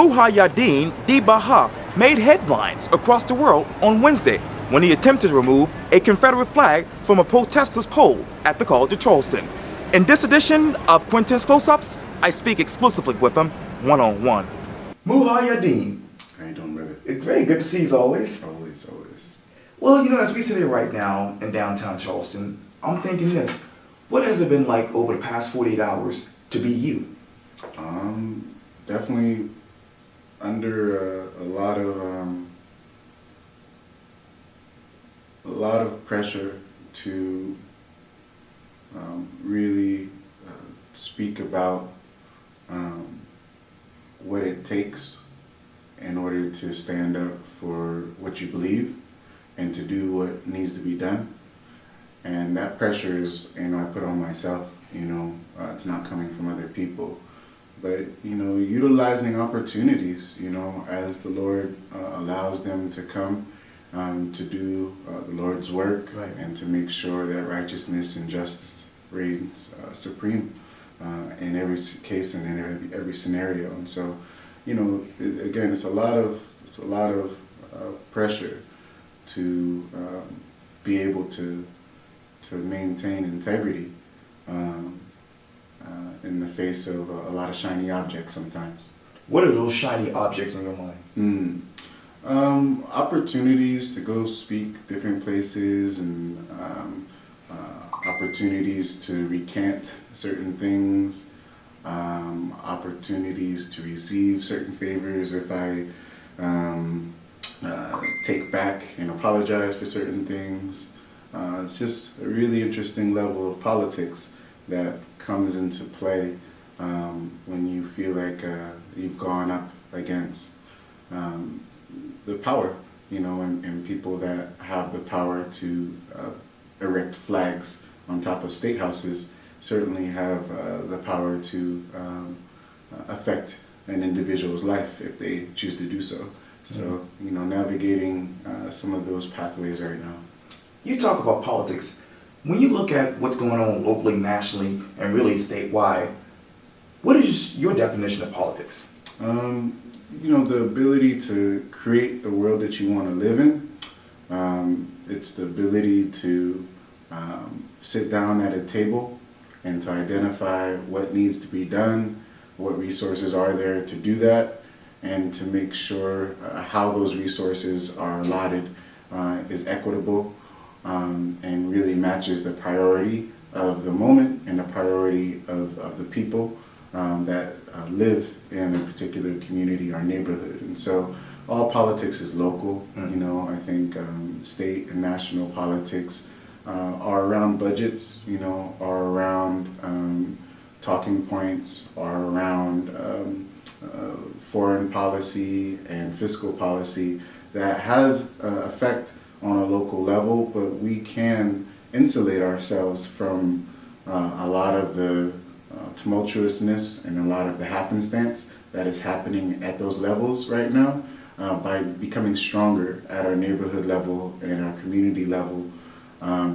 Muhiyyidin D'baha made headlines across the world on Wednesday when he attempted to remove a Confederate flag from a protesters' pole at the College of Charleston. In this edition of Quintin's Close-Ups, I speak exclusively with him one-on-one. Muhiyyidin. How you doing, brother? It's very good to see you as always. Always. Well, as we sit here right now in downtown Charleston, I'm thinking this. What has it been like over the past 48 hours to be you? Definitely under a lot of pressure to really speak about what it takes in order to stand up for what you believe and to do what needs to be done. And that pressure is, I put on myself. It's not coming from other people, but utilizing opportunities, as the Lord allows them to come to do the Lord's work, right, and to make sure that righteousness and justice reigns supreme in every case and in every scenario. And so, again, it's a lot of pressure to be able to maintain integrity in the face of a lot of shiny objects sometimes. What are those shiny objects in your mind? Opportunities to go speak different places, and opportunities to recant certain things, opportunities to receive certain favors if I take back and apologize for certain things. It's just a really interesting level of politics that comes into play when you feel like you've gone up against the power, and people that have the power to erect flags on top of state houses certainly have the power to affect an individual's life if they choose to do so. So, navigating some of those pathways right now. You talk about politics. When you look at what's going on locally, nationally, and really statewide, what is your definition of politics? The ability to create the world that you want to live in. It's the ability to sit down at a table and to identify what needs to be done, what resources are there to do that, and to make sure how those resources are allotted is equitable and really matches the priority of the moment and the priority of the people that live in a particular community or neighborhood. And so all politics is local. I think state and national politics are around budgets, are around talking points, are around foreign policy and fiscal policy that has effect on a local level, but we can insulate ourselves from a lot of the tumultuousness and a lot of the happenstance that is happening at those levels right now by becoming stronger at our neighborhood level and our community level,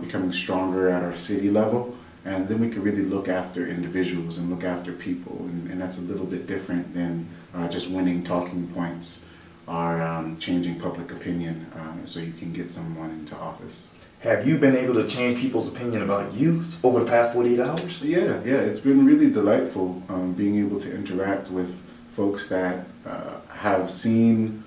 becoming stronger at our city level, and then we can really look after individuals and look after people, and that's a little bit different than just winning talking points or changing public opinion so you can get someone into office. Have you been able to change people's opinion about you over the past 48 hours? Yeah, it's been really delightful being able to interact with folks that have seen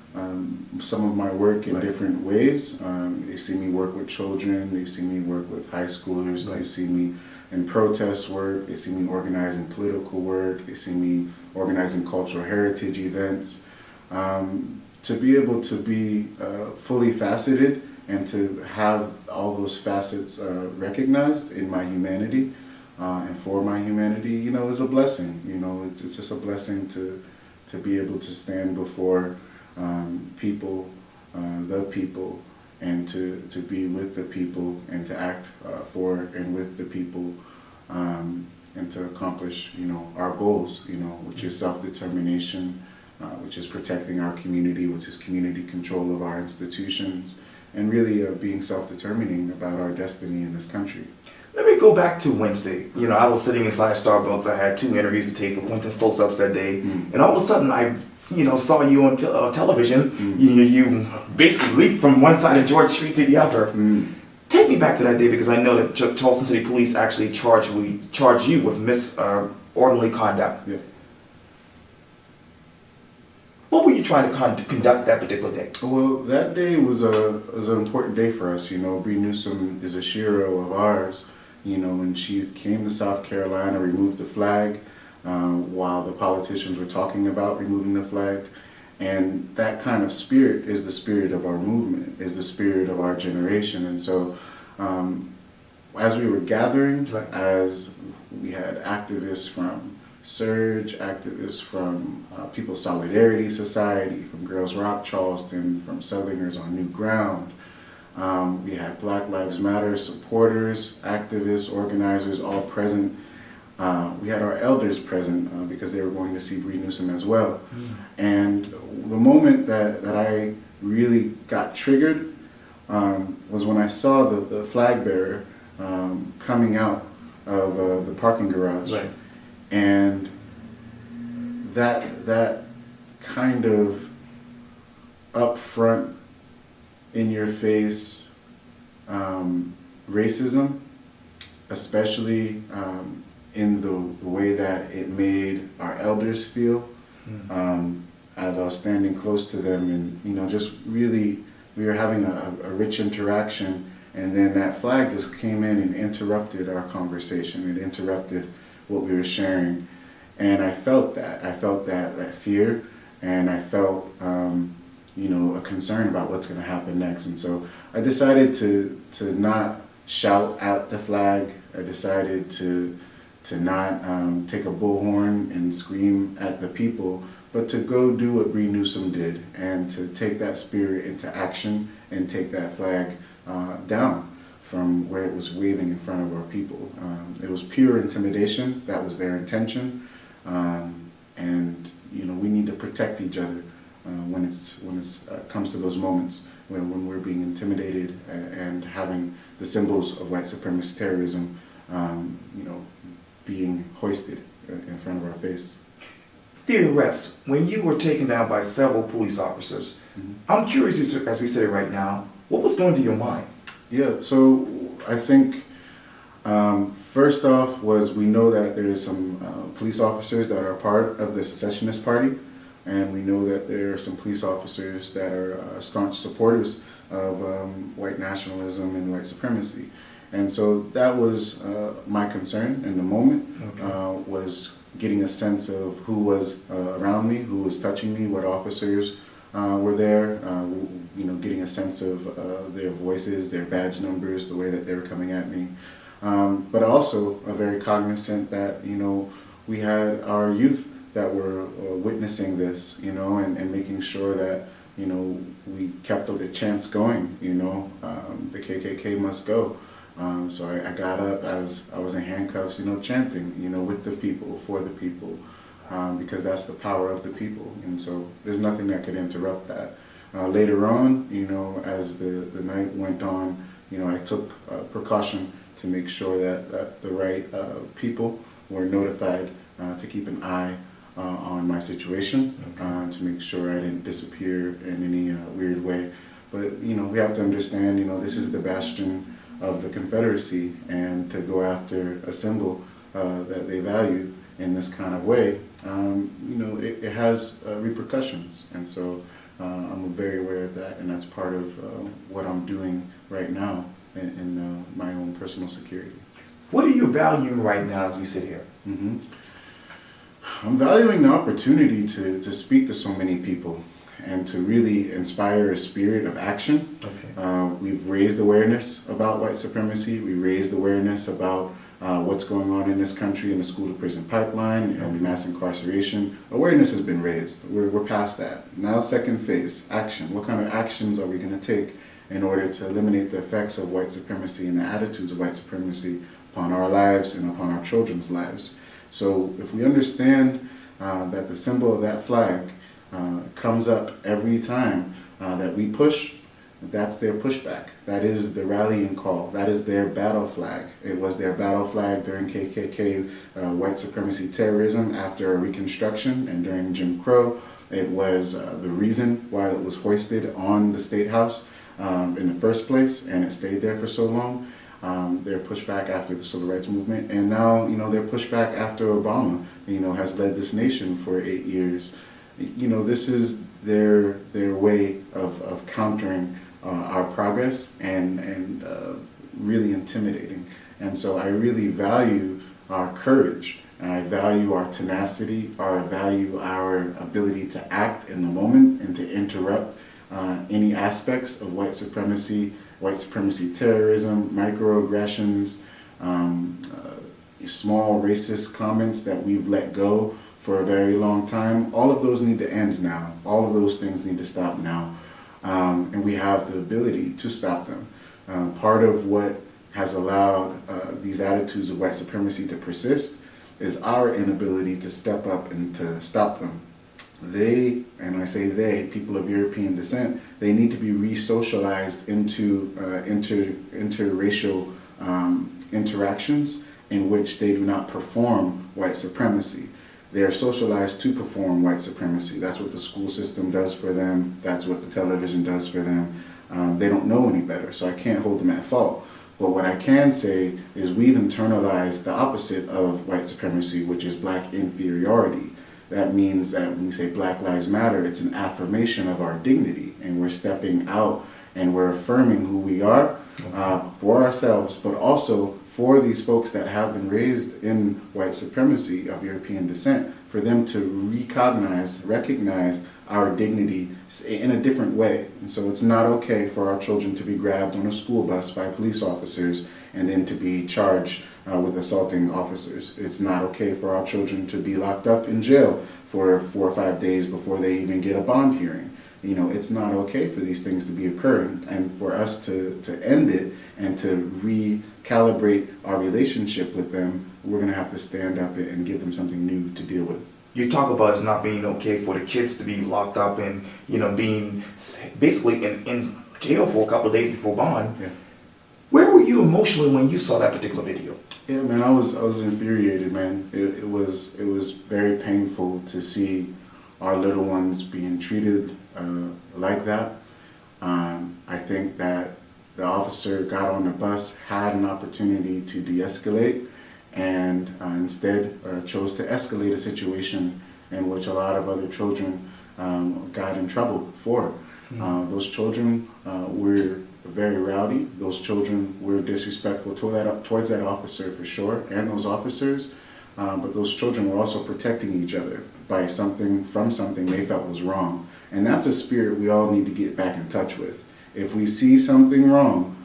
some of my work in different ways. They see me work with children, they see me work with high schoolers, they see me in protest work, they see me organizing political work, they see me organizing cultural heritage events. To be able to be fully faceted and to have all those facets recognized in my humanity and for my humanity, is a blessing. It's just a blessing to be able to stand before people, the people, and to be with the people and to act for and with the people and to accomplish, our goals, which is self-determination, which is protecting our community, which is community control of our institutions, and really being self-determining about our destiny in this country. Let me go back to Wednesday. I was sitting inside Starbucks. I had 2 interviews to take for Quintin's Close-Ups that day, and all of a sudden I saw you on television, you basically leaped from one side of George Street to the other. Take me back to that day, because I know that Charleston City Police actually charged you with disorderly conduct. Yeah. What were you trying to conduct that particular day? Well, that day was an important day for us. Bree Newsom is a shero of ours. When she came to South Carolina, removed the flag, while the politicians were talking about removing the flag. And that kind of spirit is the spirit of our movement, is the spirit of our generation. And so as we were gathering, right, as we had activists from Surge, activists from People's Solidarity Society, from Girls Rock Charleston, from Southerners on New Ground, we had Black Lives Matter supporters, activists, organizers all present. We had our elders present because they were going to see Bree Newsom as well. And the moment that I really got triggered was when I saw the flag bearer coming out of the parking garage. Right. And that kind of upfront, in your face racism, especially in the way that it made our elders feel, as I was standing close to them, and just really we were having a rich interaction, and then that flag just came in and interrupted our conversation. It interrupted what we were sharing, and I felt that fear, and I felt a concern about what's going to happen next. And so I decided to not shout at the flag. I decided to not take a bullhorn and scream at the people, but to go do what Bree Newsom did, and to take that spirit into action and take that flag down from where it was waving in front of our people. It was pure intimidation. That was their intention. And we need to protect each other when it comes to those moments when we're being intimidated and having the symbols of white supremacist terrorism being hoisted in front of our face. The arrest, when you were taken down by several police officers, I'm curious, as we say right now, what was going through your mind? Yeah, so I think first off was we know that there's some police officers that are part of the secessionist party, and we know that there are some police officers that are staunch supporters of white nationalism and white supremacy. And so that was my concern in the moment, was getting a sense of who was around me, who was touching me, what officers were there, getting a sense of their voices, their badge numbers, the way that they were coming at me. But also very cognizant that, we had our youth that were witnessing this, and making sure that, we kept the chants going, the KKK must go. So I got up as I was in handcuffs, chanting, with the people, for the people, because that's the power of the people. And so there's nothing that could interrupt that. Later on, as the night went on, I took precaution to make sure that the right people were notified to keep an eye on my situation, to make sure I didn't disappear in any weird way. But, we have to understand, this is the bastion of the Confederacy, and to go after a symbol that they value in this kind of way, it has repercussions. And so I'm very aware of that, and that's part of what I'm doing right now in my own personal security. What are you valuing right now as we sit here? I'm valuing the opportunity to speak to so many people and to really inspire a spirit of action. We've raised awareness about white supremacy. We raised awareness about what's going on in this country in the school-to-prison pipeline and mass incarceration. Awareness has been raised. We're past that. Now, second phase, action. What kind of actions are we going to take in order to eliminate the effects of white supremacy and the attitudes of white supremacy upon our lives and upon our children's lives? So if we understand that the symbol of that flag comes up every time that we push, that's their pushback. That is the rallying call. That is their battle flag. It was their battle flag during KKK white supremacy terrorism after Reconstruction and during Jim Crow. It was the reason why it was hoisted on the State House in the first place, and it stayed there for so long. Their pushback after the Civil Rights Movement, and now, their pushback after Obama, has led this nation for 8 years. This is their way of countering our progress and really intimidating. And so I really value our courage. I value our tenacity. I value our ability to act in the moment and to interrupt any aspects of white supremacy terrorism, microaggressions, small racist comments that we've let go for a very long time. All of those need to end now. All of those things need to stop now. And we have the ability to stop them. Part of what has allowed these attitudes of white supremacy to persist is our inability to step up and to stop them. They, and I say they, people of European descent, they need to be re-socialized into interracial interactions in which they do not perform white supremacy. They are socialized to perform white supremacy. That's what the school system does for them. That's what the television does for them. They don't know any better, so I can't hold them at fault. But what I can say is we've internalized the opposite of white supremacy, which is black inferiority. That means that when we say Black Lives Matter, it's an affirmation of our dignity, and we're stepping out and we're affirming who we are for ourselves, but also for these folks that have been raised in white supremacy of European descent, for them to recognize our dignity in a different way. And so it's not okay for our children to be grabbed on a school bus by police officers and then to be charged with assaulting officers. It's not okay for our children to be locked up in jail for 4 or 5 days before they even get a bond hearing. It's not okay for these things to be occurring, and for us to end it and to recalibrate our relationship with them, we're gonna have to stand up and give them something new to deal with. You talk about it's not being okay for the kids to be locked up and, being basically in jail for a couple of days before bond. Yeah. Where were you emotionally when you saw that particular video? Yeah, man, I was infuriated, man. It was very painful to see our little ones being treated like that. I think that the officer got on the bus, had an opportunity to de-escalate, and instead chose to escalate a situation in which a lot of other children got in trouble for. Those children were very rowdy. Those children were disrespectful towards that officer for sure, and those officers, but those children were also protecting each other from something they felt was wrong. And that's a spirit we all need to get back in touch with. If we see something wrong,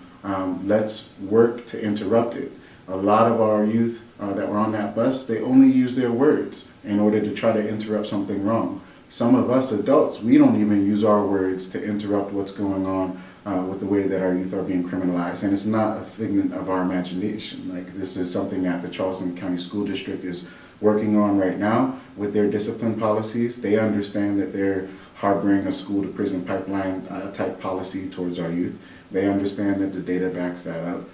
let's work to interrupt it. A lot of our youth that were on that bus, they only use their words in order to try to interrupt something wrong. Some of us adults, we don't even use our words to interrupt what's going on with the way that our youth are being criminalized. And it's not a figment of our imagination. Like, this is something that the Charleston County School District is working on right now with their discipline policies. They understand that they're harboring a school to prison pipeline type policy towards our youth. They understand that the data backs that up.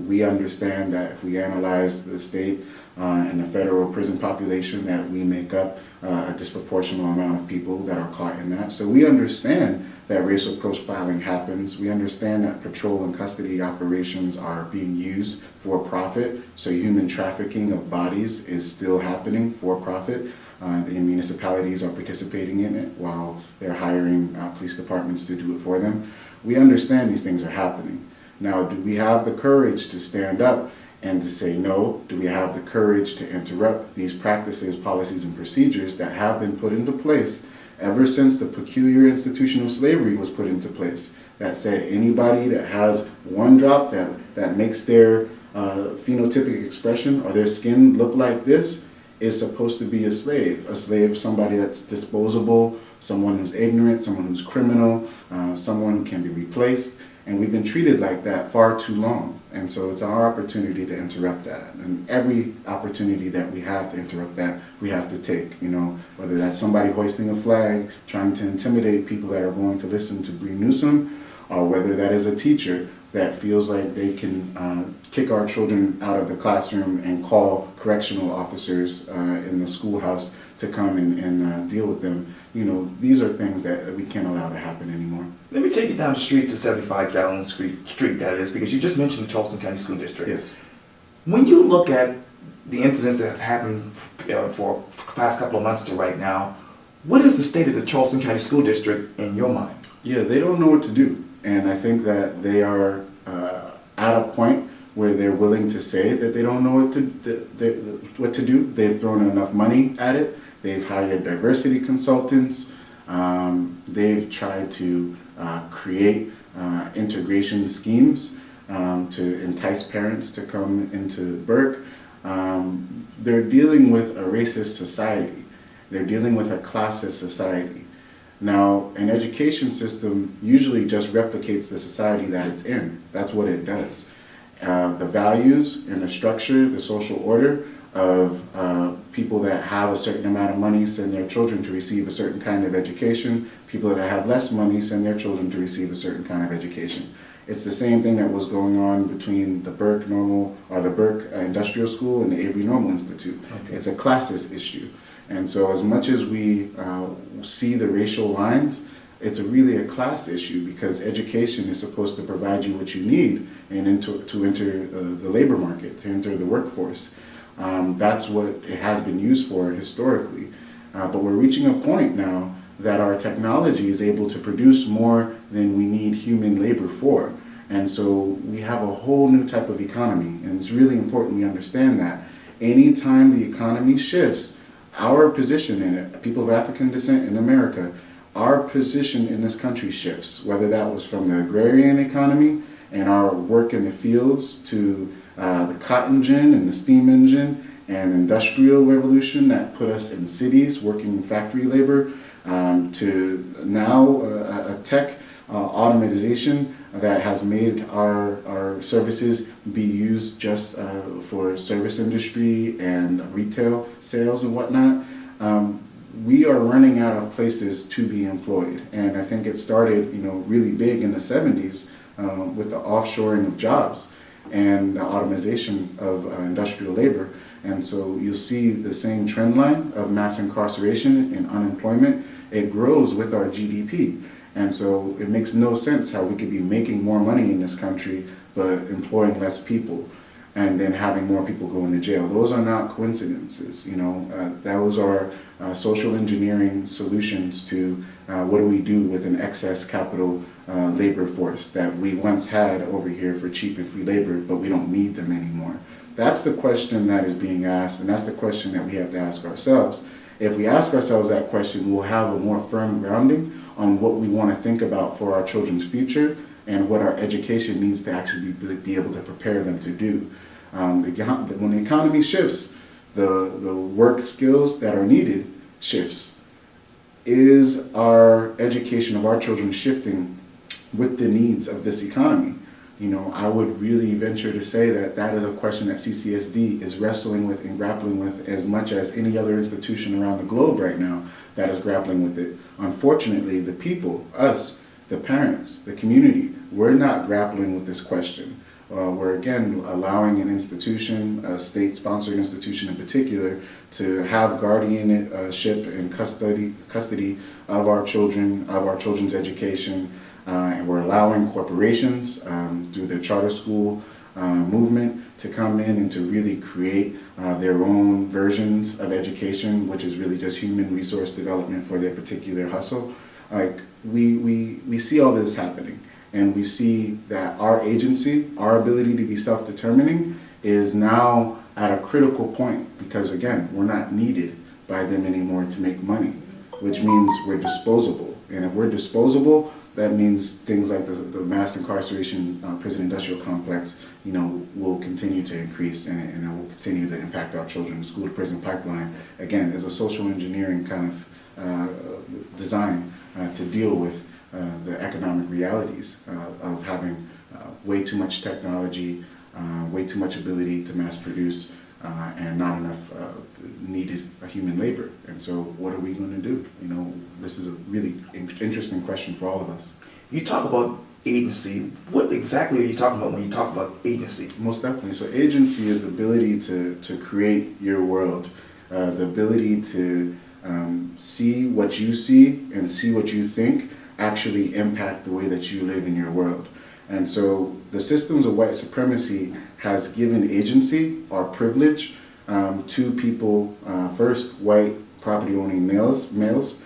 We understand that if we analyze the state and the federal prison population, that we make up a disproportionate amount of people that are caught in that. So we understand that racial profiling happens. We understand that patrol and custody operations are being used for profit. So human trafficking of bodies is still happening for profit. The municipalities are participating in it while they're hiring police departments to do it for them. We understand these things are happening. Now, do we have the courage to stand up and to say no? Do we have the courage to interrupt these practices, policies, and procedures that have been put into place ever since the peculiar institution of slavery was put into place, that said anybody that has one drop that makes their phenotypic expression or their skin look like this is supposed to be a slave, somebody that's disposable, someone who's ignorant, someone who's criminal, someone who can be replaced. And we've been treated like that far too long. And so it's our opportunity to interrupt that. And every opportunity that we have to interrupt that, we have to take, whether that's somebody hoisting a flag, trying to intimidate people that are going to listen to Bree Newsom, or whether that is a teacher that feels like they can kick our children out of the classroom and call correctional officers in the schoolhouse to come and deal with them. You know, these are things that we can't allow to happen anymore. Let me take you down the street to 75 Gallon Street, that is, because you just mentioned the Charleston County School District. Yes. When you look at the incidents that have happened for the past couple of months to right now, what is the state of the Charleston County School District in your mind? Yeah, they don't know what to do. And I think that they are at a point where they're willing to say that they don't know what to do. They've thrown enough money at it. They've hired diversity consultants. They've tried to create integration schemes to entice parents to come into Burke. They're dealing with a racist society. They're dealing with a classist society. Now, an education system usually just replicates the society that it's in. That's what it does. The values and the structure, the social order of people that have a certain amount of money send their children to receive a certain kind of education. People that have less money send their children to receive a certain kind of education. It's the same thing that was going on between the Burke Normal or the Burke Industrial School and the Avery Normal Institute. Okay. It's a classist issue. And so as much as we see the racial lines, it's really a class issue, because education is supposed to provide you what you need and to enter the labor market, to enter the workforce. That's what it has been used for historically. But we're reaching a point now that our technology is able to produce more than we need human labor for. And so we have a whole new type of economy, and it's really important we understand that. Anytime the economy shifts, our position in it, people of African descent in America, our position in this country shifts, whether that was from the agrarian economy and our work in the fields to the cotton gin and the steam engine and industrial revolution that put us in cities working factory labor, to now a tech automation that has made our services be used just for service industry and retail sales and whatnot. We are running out of places to be employed, and I think it started, really big in the 70s with the offshoring of jobs and the automation of industrial labor. And so you'll see the same trend line of mass incarceration and unemployment. It grows with our GDP. And so it makes no sense how we could be making more money in this country but employing less people and then having more people go into jail. Those are not coincidences. Those are social engineering solutions to what do we do with an excess capital labor force that we once had over here for cheap and free labor, but we don't need them anymore. That's the question that is being asked, and that's the question that we have to ask ourselves. If we ask ourselves that question, we'll have a more firm grounding on what we want to think about for our children's future and what our education needs to actually be able to prepare them to do. When the economy shifts, the work skills that are needed shifts. Is our education of our children shifting with the needs of this economy? I would really venture to say that that is a question that CCSD is wrestling with and grappling with as much as any other institution around the globe right now that is grappling with it. Unfortunately, the people, us, the parents, the community, we're not grappling with this question. We're again allowing an institution, a state-sponsored institution in particular, to have guardianship and custody of our children, of our children's education, and we're allowing corporations through the charter school movement to come in and to really create their own versions of education, which is really just human resource development for their particular hustle. Like we see all this happening, and we see that our agency, our ability to be self-determining, is now at a critical point because, again, we're not needed by them anymore to make money, which means we're disposable. And if we're disposable, that means things like the mass incarceration prison industrial complex, will continue to increase and it will continue to impact our children. The school to prison pipeline, again, is a social engineering kind of design to deal with the economic realities of having way too much technology, way too much ability to mass produce, and not enough needed human labor. And so what are we going to do? This is a really interesting question for all of us. You talk about agency. What exactly are you talking about when you talk about agency? Most definitely. So agency is the ability to create your world, the ability to see what you see and see what you think actually impact the way that you live in your world. And so the systems of white supremacy has given agency or privilege to people, first white property owning males.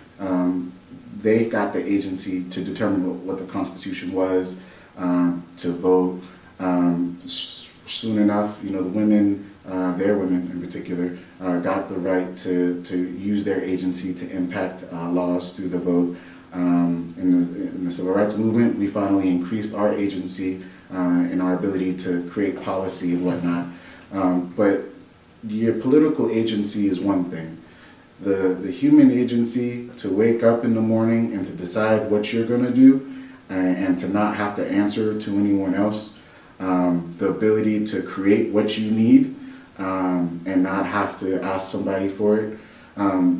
They got the agency to determine what the Constitution was, to vote. Soon enough, the women, their women in particular, got the right to use their agency to impact laws through the vote. In the civil rights movement, we finally increased our agency and our ability to create policy and whatnot. But your political agency is one thing. The human agency to wake up in the morning and to decide what you're going to do and to not have to answer to anyone else, the ability to create what you need and not have to ask somebody for it,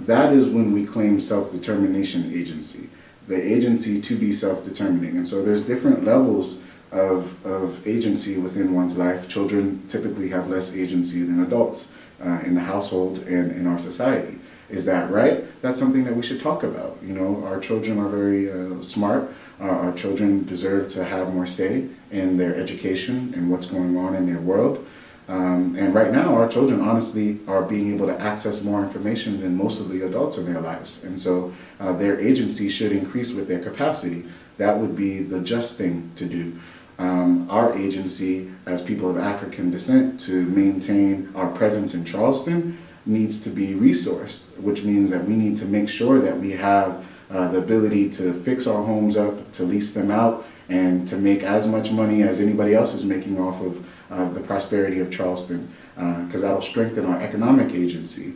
that is when we claim self-determination agency, the agency to be self-determining. And so there's different levels of agency within one's life. Children typically have less agency than adults in the household and in our society. Is that right? That's something that we should talk about. Our children are very smart. Our children deserve to have more say in their education and what's going on in their world. And right now, our children honestly are being able to access more information than most of the adults in their lives. And so their agency should increase with their capacity. That would be the just thing to do. Our agency as people of African descent to maintain our presence in Charleston needs to be resourced, which means that we need to make sure that we have the ability to fix our homes up, to lease them out, and to make as much money as anybody else is making off of the prosperity of Charleston, because that'll strengthen our economic agency,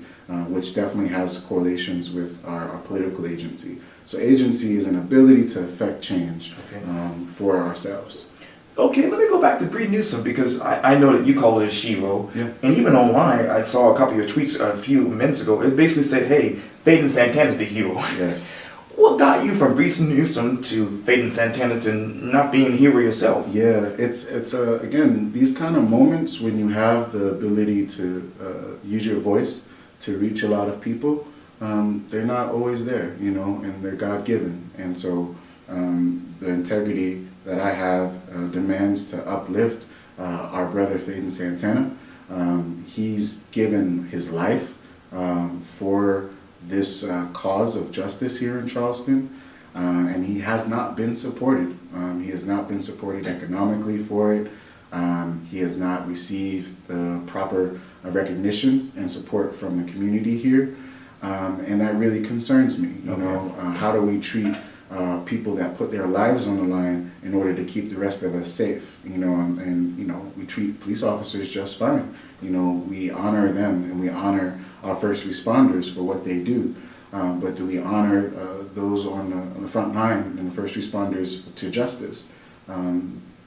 which definitely has correlations with our political agency. So agency is an ability to affect change for ourselves. Okay, let me go back to Bree Newsom, because I know that you call her a shero. Yeah. And even online, I saw a couple of your tweets a few minutes ago. It basically said, hey, Quintin Santana's the hero. Yes. What got you from Bree Newsom to Quintin Santana to not being a hero yourself? Yeah, it's again, these kind of moments when you have the ability to use your voice to reach a lot of people, they're not always there, and they're God-given. And so the integrity that I have demands to uplift our brother Quintin Santana. He's given his life for this cause of justice here in Charleston, and he has not been supported. He has not been supported economically for it. He has not received the proper recognition and support from the community here, and that really concerns me. How do we treat people that put their lives on the line in order to keep the rest of us safe? And we treat police officers just fine. We honor them and we honor our first responders for what they do. But do we honor those on the front line and the first responders to justice?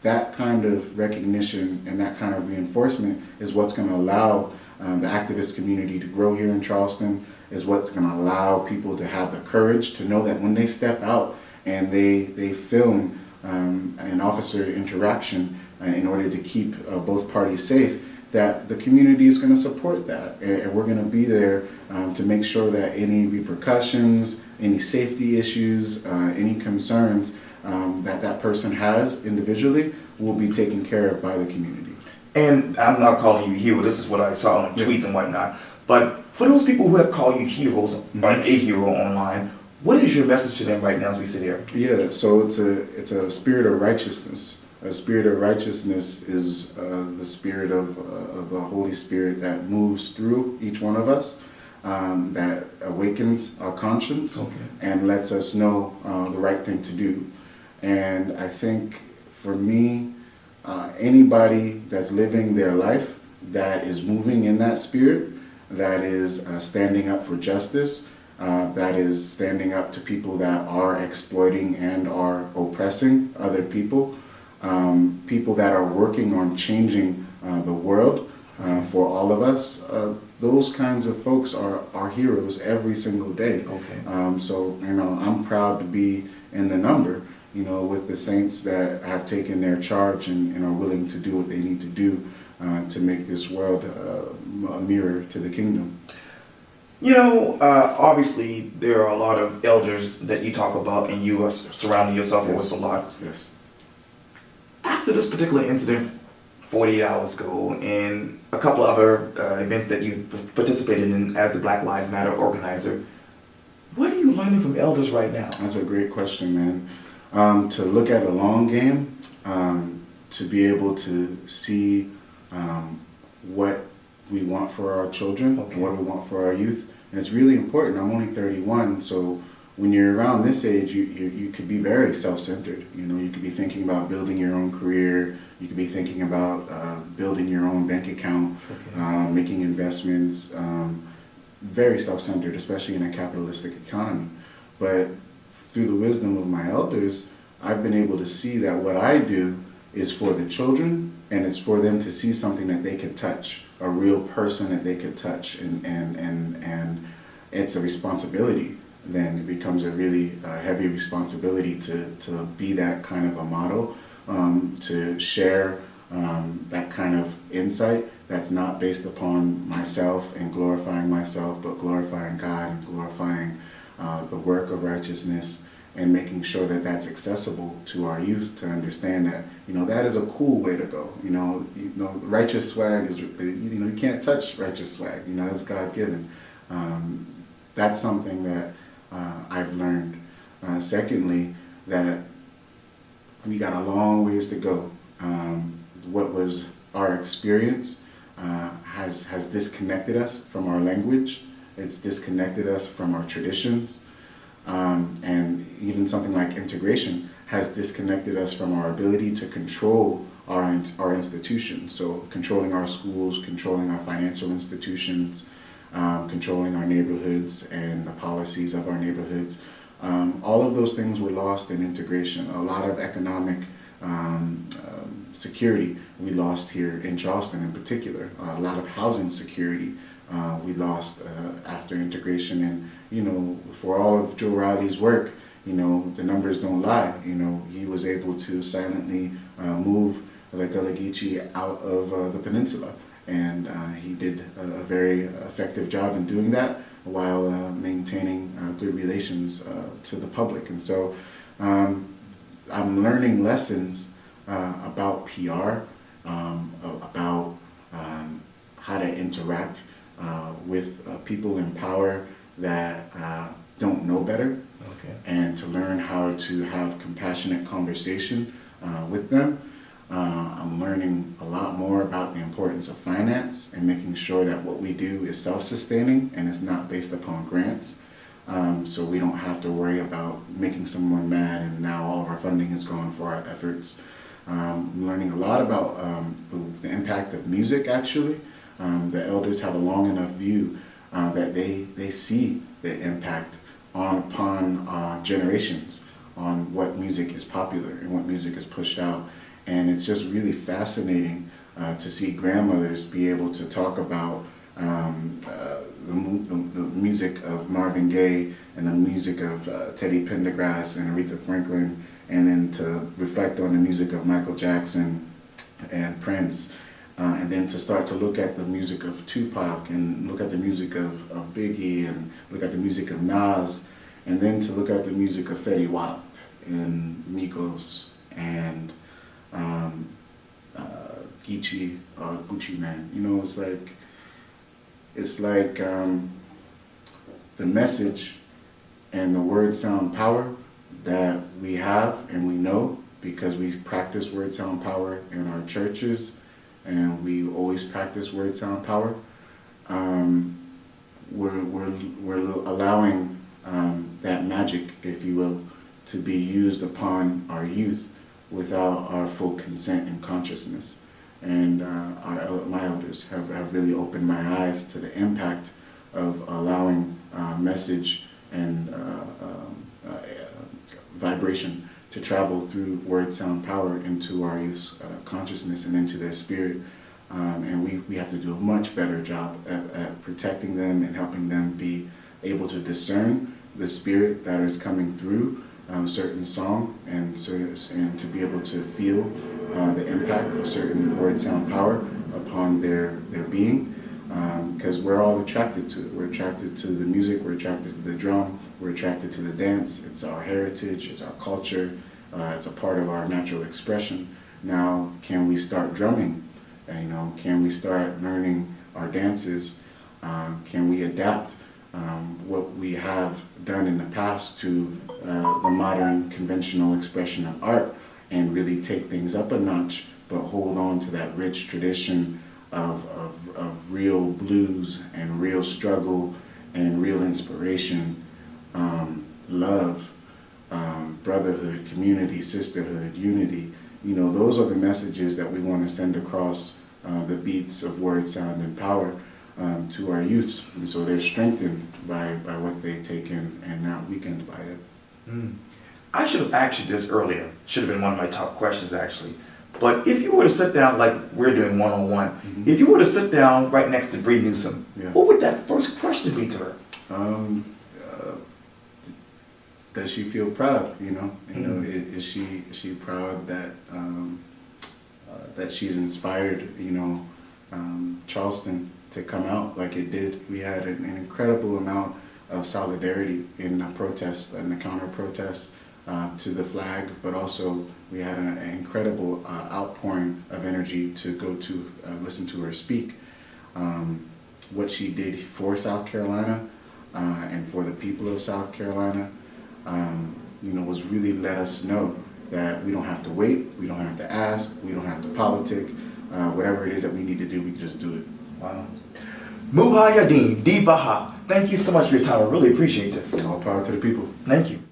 That kind of recognition and that kind of reinforcement is what's going to allow the activist community to grow here in Charleston, is what's going to allow people to have the courage to know that when they step out and they film an officer interaction in order to keep both parties safe, that the community is going to support that, and we're going to be there to make sure that any repercussions, any safety issues, any concerns that person has individually will be taken care of by the community. And I'm not calling you a hero, this is what I saw on tweets and whatnot, but for those people who have called you heroes, or a hero online, what is your message to them right now as we sit here? Yeah, so it's a spirit of righteousness. A spirit of righteousness is the spirit of the Holy Spirit that moves through each one of us, that awakens our conscience and lets us know the right thing to do. And I think for me, anybody that's living their life that is moving in that spirit, that is standing up for justice, that is standing up to people that are exploiting and are oppressing other people, people that are working on changing the world for all of us. Those kinds of folks are heroes every single day. So I'm proud to be in the number, with the saints that have taken their charge and are willing to do what they need to do to make this world a mirror to the kingdom. Obviously there are a lot of elders that you talk about and you are surrounding yourself Yes. with a lot. Yes. After this particular incident 48 hours ago and a couple other events that you participated in as the Black Lives Matter organizer, what are you learning from elders right now? That's a great question, man. To look at a long game, to be able to see what we want for our children, Okay. and what we want for our youth. And it's really important. I'm only 31, so when you're around this age, you could be very self-centered. You could be thinking about building your own career. You could be thinking about building your own bank account, Okay. making investments. Very self-centered, especially in a capitalistic economy. But through the wisdom of my elders, I've been able to see that what I do is for the children, and it's for them to see something that they could touch, a real person that they could touch, and it's a responsibility. Then it becomes a really heavy responsibility to be that kind of a model, to share that kind of insight that's not based upon myself and glorifying myself, but glorifying God and glorifying the work of righteousness, and making sure that that's accessible to our youth to understand that that is a cool way to go. Righteous swag is you can't touch righteous swag. That's God given. That's something that I've learned. Secondly, that we got a long ways to go. What was our experience has disconnected us from our language. It's disconnected us from our traditions. And even something like integration has disconnected us from our ability to control our institutions. So controlling our schools, controlling our financial institutions, controlling our neighborhoods and the policies of our neighborhoods. All of those things were lost in integration. A lot of economic security we lost here in Charleston in particular. A lot of housing security we lost after integration. And for all of Joe Riley's work, the numbers don't lie. He was able to silently move the Gullah Geechee out of the peninsula. And he did a very effective job in doing that while maintaining good relations to the public. And so I'm learning lessons about PR, about how to interact with people in power that don't know better, Okay. and to learn how to have compassionate conversation with them. I'm learning a lot more about the importance of finance and making sure that what we do is self-sustaining and it's not based upon grants. So we don't have to worry about making someone mad and now all of our funding is gone for our efforts. I'm learning a lot about the impact of music, actually. The elders have a long enough view that they see the impact upon generations on what music is popular and what music is pushed out. And it's just really fascinating to see grandmothers be able to talk about the music of Marvin Gaye and the music of Teddy Pendergrass and Aretha Franklin, and then to reflect on the music of Michael Jackson and Prince, and then to start to look at the music of Tupac and look at the music of Biggie and look at the music of Nas, and then to look at the music of Fetty Wap and Migos and Geechee, Gucci Man. It's like the message and the word sound power that we have and we know because we practice word sound power in our churches, and we always practice word sound power. We're allowing that magic, if you will, to be used upon our youth without our full consent and consciousness. And my elders have really opened my eyes to the impact of allowing message and vibration to travel through word sound power into our youth's consciousness and into their spirit. And we have to do a much better job at protecting them and helping them be able to discern the spirit that is coming through certain song and to be able to feel the impact of certain word sound power upon their being, because we're all attracted to it. We're attracted to the music, we're attracted to the drum, we're attracted to the dance. It's our heritage, it's our culture, it's a part of our natural expression. Now, can we start drumming? Can we start learning our dances? Can we adapt what we have done in the past to the modern conventional expression of art and really take things up a notch, but hold on to that rich tradition of real blues and real struggle and real inspiration, love, brotherhood, community, sisterhood, unity. Those are the messages that we want to send across the beats of word, sound, and power to our youths. And so they're strengthened by what they take in and not weakened by it. I should have asked you this earlier. Should have been one of my top questions, actually. But if you were to sit down, like we're doing one-on-one, if you were to sit down right next to Bree Newsom, what would that first question be to her? Does she feel proud? Is she proud that that she's inspired Charleston to come out like it did? We had an incredible amount of solidarity in the protests and the counter protests to the flag, but also we had an incredible outpouring of energy to go to listen to her speak. What she did for South Carolina and for the people of South Carolina, was really let us know that we don't have to wait, we don't have to ask, we don't have to politic. Whatever it is that we need to do, we can just do it. Wow. Muhiyyidin D'baha, thank you so much for your time. I really appreciate this. All power to the people. Thank you.